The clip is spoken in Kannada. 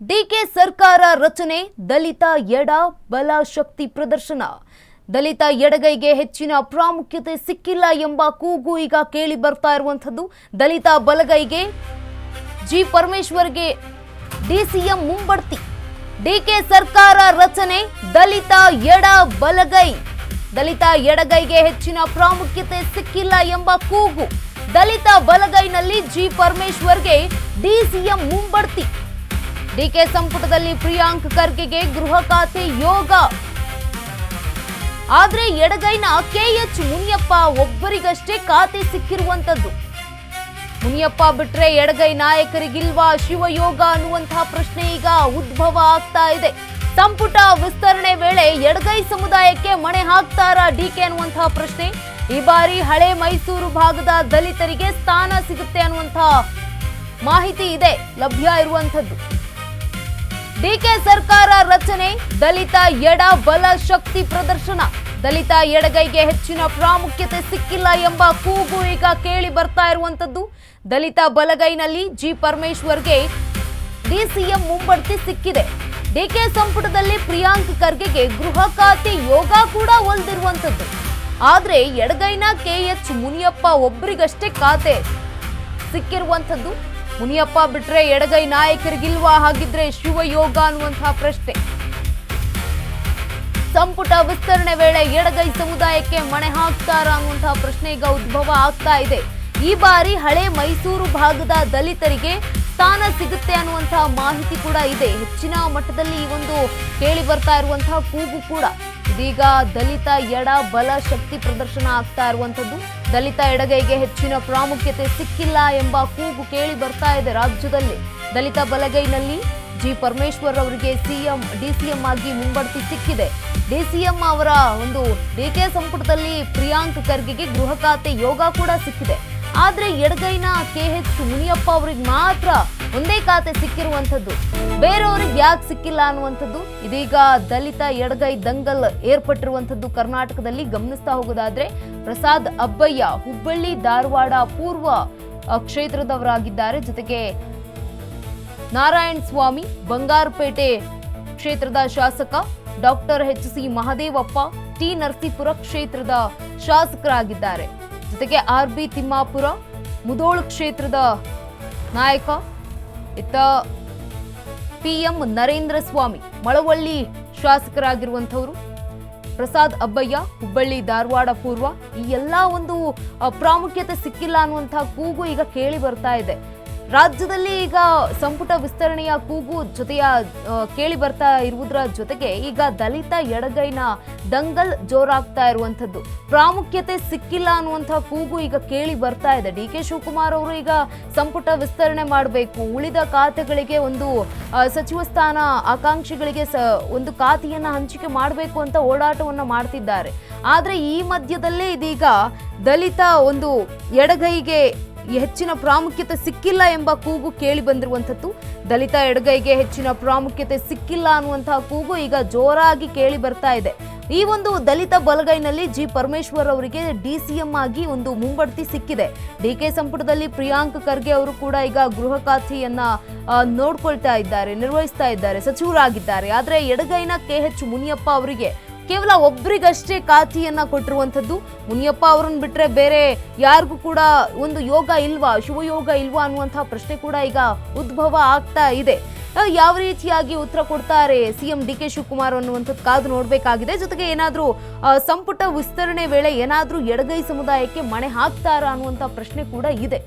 ಡಿಕೆ ಸರ್ಕಾರ ರಚನೆ ದಲಿತ ಎಡ ಬಲ ಶಕ್ತಿ ಪ್ರದರ್ಶನ. ದಲಿತ ಎಡಗೈಗೆ ಹೆಚ್ಚಿನ ಪ್ರಾಮುಖ್ಯತೆ ಸಿಕ್ಕಿಲ್ಲ ಎಂಬ ಕೂಗು ಈಗ ಕೇಳಿ ಬರ್ತಾ ಇರುವಂತದ್ದು. ದಲಿತ ಬಲಗೈಗೆ ಜಿ ಪರಮೇಶ್ವರ್ಗೆ ಡಿಸಿಎಂ ಮುಂಬಡ್ತಿ. ಡಿಕೆ ಸರ್ಕಾರ ರಚನೆ ದಲಿತ ಎಡ ಬಲಗೈ. ದಲಿತ ಎಡಗೈಗೆ ಹೆಚ್ಚಿನ ಪ್ರಾಮುಖ್ಯತೆ ಸಿಕ್ಕಿಲ್ಲ ಎಂಬ ಕೂಗು. ದಲಿತ ಬಲಗೈನಲ್ಲಿ ಜಿ ಪರಮೇಶ್ವರ್ಗೆ ಡಿಸಿಎಂ ಮುಂಬಡ್ತಿ. ಡಿಕೆ ಸಂಪುಟದಲ್ಲಿ ಪ್ರಿಯಾಂಕ್ ಖರ್ಗೆಗೆ ಗೃಹ ಖಾತೆ ಯೋಗ. ಆದ್ರೆ ಎಡಗೈನ ಕೆಎಚ್ ಮುನಿಯಪ್ಪ ಒಬ್ಬರಿಗಷ್ಟೇ ಖಾತೆ ಸಿಕ್ಕಿರುವಂತದ್ದು. ಮುನಿಯಪ್ಪ ಬಿಟ್ರೆ ಎಡಗೈ ನಾಯಕರಿಗಿಲ್ವಾ ಶಿವಯೋಗ ಅನ್ನುವಂತಹ ಪ್ರಶ್ನೆ ಈಗ ಉದ್ಭವ ಆಗ್ತಾ ಇದೆ. ಸಂಪುಟ ವಿಸ್ತರಣೆ ವೇಳೆ ಎಡಗೈ ಸಮುದಾಯಕ್ಕೆ ಮಣೆ ಹಾಕ್ತಾರಾ ಡಿಕೆ ಅನ್ನುವಂತಹ ಪ್ರಶ್ನೆ. ಈ ಬಾರಿ ಹಳೆ ಮೈಸೂರು ಭಾಗದ ದಲಿತರಿಗೆ ಸ್ಥಾನ ಸಿಗುತ್ತೆ ಅನ್ನುವಂತಹ ಮಾಹಿತಿ ಇದೆ ಲಭ್ಯ ಇರುವಂತದ್ದು. ಡಿಕೆ ಸರ್ಕಾರ ರಚನೆ ದಲಿತ ಎಡ ಬಲ ಶಕ್ತಿ ಪ್ರದರ್ಶನ. ದಲಿತ ಎಡಗೈಗೆ ಹೆಚ್ಚಿನ ಪ್ರಾಮುಖ್ಯತೆ ಸಿಕ್ಕಿಲ್ಲ ಎಂಬ ಕೂಗು ಈಗ ಕೇಳಿ ಬರ್ತಾ ಇರುವಂತದ್ದು. ದಲಿತ ಬಲಗೈನಲ್ಲಿ ಜಿ ಪರಮೇಶ್ವರ್ಗೆ ಡಿಸಿಎಂ ಮುಂಬಡ್ತಿ ಸಿಕ್ಕಿದೆ. ಡಿಕೆ ಸಂಪುಟದಲ್ಲಿ ಪ್ರಿಯಾಂಕ್ ಖರ್ಗೆಗೆ ಗೃಹ ಖಾತೆ ಯೋಗ ಕೂಡ ಒಲ್ದಿರುವಂತದ್ದು. ಆದ್ರೆ ಎಡಗೈನ ಕೆಎಚ್ ಮುನಿಯಪ್ಪ ಒಬ್ಬರಿಗಷ್ಟೇ ಖಾತೆ ಸಿಕ್ಕಿರುವಂತದ್ದು. ಮುನಿಯಪ್ಪ ಬಿಟ್ರೆ ಎಡಗೈ ನಾಯಕರಿಗಿಲ್ವಾ, ಹಾಗಿದ್ರೆ ಶಿವಯೋಗ ಅನ್ನುವಂತಹ ಪ್ರಶ್ನೆ. ಸಂಪುಟ ವಿಸ್ತರಣೆ ವೇಳೆ ಎಡಗೈ ಸಮುದಾಯಕ್ಕೆ ಮಣೆ ಹಾಕ್ತಾರಾ ಅನ್ನುವಂತಹ ಪ್ರಶ್ನೆ ಈಗ ಉದ್ಭವ ಆಗ್ತಾ ಇದೆ. ಈ ಬಾರಿ ಹಳೆ ಮೈಸೂರು ಭಾಗದ ದಲಿತರಿಗೆ ಸ್ಥಾನ ಸಿಗುತ್ತೆ ಅನ್ನುವಂತಹ ಮಾಹಿತಿ ಕೂಡ ಇದೆ. ಹೆಚ್ಚಿನ ಮಟ್ಟದಲ್ಲಿ ಈ ಒಂದು ಕೇಳಿ ಬರ್ತಾ ಇರುವಂತಹ ಕೂಗು ಕೂಡ ಇದೀಗ ದಲಿತ ಎಡ ಬಲ ಶಕ್ತಿ ಪ್ರದರ್ಶನ ಆಗ್ತಾ ಇರುವಂತದ್ದು. ದಲಿತ ಎಡಗೈಗೆ ಹೆಚ್ಚಿನ ಪ್ರಾಮುಖ್ಯತೆ ಸಿಕ್ಕಿಲ್ಲ ಎಂಬ ಕೂಗು ಕೇಳಿ ಬರ್ತಾ ಇದೆ ರಾಜ್ಯದಲ್ಲಿ. ದಲಿತ ಬಲಗೈನಲ್ಲಿ ಜಿ ಪರಮೇಶ್ವರ್ ಅವರಿಗೆ ಡಿಸಿಎಂ ಆಗಿ ಮುಂಬಡ್ತಿ ಸಿಕ್ಕಿದೆ. ಡಿಸಿಎಂ ಅವರ ಒಂದು ಡಿಕೆ ಸಂಪುಟದಲ್ಲಿ ಪ್ರಿಯಾಂಕ್ ಖರ್ಗೆಗೆ ಗೃಹ ಖಾತೆ ಯೋಗ ಕೂಡ ಸಿಕ್ಕಿದೆ. ಆದ್ರೆ ಎಡಗೈನ ಕೆಎಚ್ ಮುನಿಯಪ್ಪ ಅವರಿಗೆ ಮಾತ್ರ ಒಂದೇ ಖಾತೆ ಸಿಕ್ಕಿರುವಂತದ್ದು. ಬೇರೆಯವ್ರಿಗೆ ಯಾಕೆ ಸಿಕ್ಕಿಲ್ಲ ಅನ್ನುವಂಥದ್ದು ಇದೀಗ ದಲಿತ ಎಡಗೈ ದಂಗಲ್ ಏರ್ಪಟ್ಟಿರುವಂತದ್ದು ಕರ್ನಾಟಕದಲ್ಲಿ. ಗಮನಿಸ್ತಾ ಹೋಗೋದಾದ್ರೆ ಪ್ರಸಾದ್ ಅಬ್ಬಯ್ಯ ಹುಬ್ಬಳ್ಳಿ ಧಾರವಾಡ ಪೂರ್ವ ಕ್ಷೇತ್ರದವರಾಗಿದ್ದಾರೆ. ಜೊತೆಗೆ ನಾರಾಯಣ ಸ್ವಾಮಿ ಬಂಗಾರಪೇಟೆ ಕ್ಷೇತ್ರದ ಶಾಸಕ, ಡಾಕ್ಟರ್ ಎಚ್.ಸಿ. ಮಹದೇವಪ್ಪ ಟಿ ನರಸೀಪುರ ಕ್ಷೇತ್ರದ ಶಾಸಕರಾಗಿದ್ದಾರೆ. ಜೊತೆಗೆ ಆರ್.ಬಿ. ತಿಮ್ಮಾಪುರ ಮುಧೋಳ ಕ್ಷೇತ್ರದ ನಾಯಕ. ಇತ್ತ ಪಿ.ಎಂ. ನರೇಂದ್ರ ಸ್ವಾಮಿ ಮಳವಳ್ಳಿ ಶಾಸಕರಾಗಿರುವಂಥವರು. ಪ್ರಸಾದ್ ಅಬ್ಬಯ್ಯ ಹುಬ್ಬಳ್ಳಿ ಧಾರವಾಡ ಪೂರ್ವ. ಈ ಎಲ್ಲ ಒಂದು ಪ್ರಾಮುಖ್ಯತೆ ಸಿಕ್ಕಿಲ್ಲ ಅನ್ನುವಂತಹ ಕೂಗು ಈಗ ಕೇಳಿ ಬರ್ತಾ ಇದೆ ರಾಜ್ಯದಲ್ಲಿ. ಈಗ ಸಂಪುಟ ವಿಸ್ತರಣೆಯ ಕೂಗು ಜೊತೆಯ ಕೇಳಿ ಬರ್ತಾ ಇರುವುದರ ಜೊತೆಗೆ ಈಗ ದಲಿತ ಎಡಗೈನ ದಂಗಲ್ ಜೋರಾಗ್ತಾ ಇರುವಂತದ್ದು. ಪ್ರಾಮುಖ್ಯತೆ ಸಿಕ್ಕಿಲ್ಲ ಅನ್ನುವಂತಹ ಕೂಗು ಈಗ ಕೇಳಿ ಬರ್ತಾ ಇದೆ. ಡಿ.ಕೆ. ಶಿವಕುಮಾರ್ ಅವರು ಈಗ ಸಂಪುಟ ವಿಸ್ತರಣೆ ಮಾಡಬೇಕು, ಉಳಿದ ಖಾತೆಗಳಿಗೆ ಒಂದು ಸಚಿವ ಸ್ಥಾನ ಆಕಾಂಕ್ಷಿಗಳಿಗೆ ಒಂದು ಖಾತೆಯನ್ನ ಹಂಚಿಕೆ ಮಾಡಬೇಕು ಅಂತ ಓಡಾಟವನ್ನ ಮಾಡ್ತಿದ್ದಾರೆ. ಆದ್ರೆ ಈ ಮಧ್ಯದಲ್ಲೇ ಇದೀಗ ದಲಿತ ಒಂದು ಎಡಗೈಗೆ ಹೆಚ್ಚಿನ ಪ್ರಾಮುಖ್ಯತೆ ಸಿಕ್ಕಿಲ್ಲ ಎಂಬ ಕೂಗು ಕೇಳಿ ಬಂದಿರುವಂತದ್ದು. ದಲಿತ ಎಡಗೈಗೆ ಹೆಚ್ಚಿನ ಪ್ರಾಮುಖ್ಯತೆ ಸಿಕ್ಕಿಲ್ಲ ಅನ್ನುವಂತಹ ಕೂಗು ಈಗ ಜೋರಾಗಿ ಕೇಳಿ ಬರ್ತಾ ಇದೆ. ಈ ಒಂದು ದಲಿತ ಬಲಗೈನಲ್ಲಿ ಜಿ ಪರಮೇಶ್ವರ್ ಅವರಿಗೆ ಡಿಸಿಎಂ ಆಗಿ ಒಂದು ಮುಂಬಡ್ತಿ ಸಿಕ್ಕಿದೆ. ಡಿಕೆ ಸಂಪುಟದಲ್ಲಿ ಪ್ರಿಯಾಂಕ್ ಖರ್ಗೆ ಅವರು ಕೂಡ ಈಗ ಗೃಹ ಖಾತೆಯನ್ನ ನೋಡ್ಕೊಳ್ತಾ ಇದ್ದಾರೆ, ನಿರ್ವಹಿಸ್ತಾ ಇದ್ದಾರೆ, ಸಚಿವರಾಗಿದ್ದಾರೆ. ಆದ್ರೆ ಎಡಗೈನ ಕೆಎಚ್ ಮುನಿಯಪ್ಪ ಅವರಿಗೆ ಕೇವಲ ಒಬ್ಬರಿಗಷ್ಟೇ ಖಾತೆಯನ್ನ ಕೊಟ್ಟಿರುವಂತದ್ದು. ಮುನಿಯಪ್ಪ ಅವರನ್ನು ಬಿಟ್ರೆ ಬೇರೆ ಯಾರಿಗೂ ಕೂಡ ಒಂದು ಯೋಗ ಇಲ್ವಾ, ಶಿವಯೋಗ ಇಲ್ವಾ ಅನ್ನುವಂತಹ ಪ್ರಶ್ನೆ ಕೂಡ ಈಗ ಉದ್ಭವ ಆಗ್ತಾ ಇದೆ. ಯಾವ ರೀತಿಯಾಗಿ ಉತ್ತರ ಕೊಡ್ತಾರೆ ಸಿಎಂ ಡಿ.ಕೆ. ಶಿವಕುಮಾರ್ ಅನ್ನುವಂಥದ್ದು ಕಾದು ನೋಡ್ಬೇಕಾಗಿದೆ. ಜೊತೆಗೆ ಏನಾದ್ರೂ ಸಂಪುಟ ವಿಸ್ತರಣೆ ವೇಳೆ ಏನಾದ್ರೂ ಎಡಗೈ ಸಮುದಾಯಕ್ಕೆ ಮಣೆ ಹಾಕ್ತಾರಾ ಅನ್ನುವಂತಹ ಪ್ರಶ್ನೆ ಕೂಡ ಇದೆ.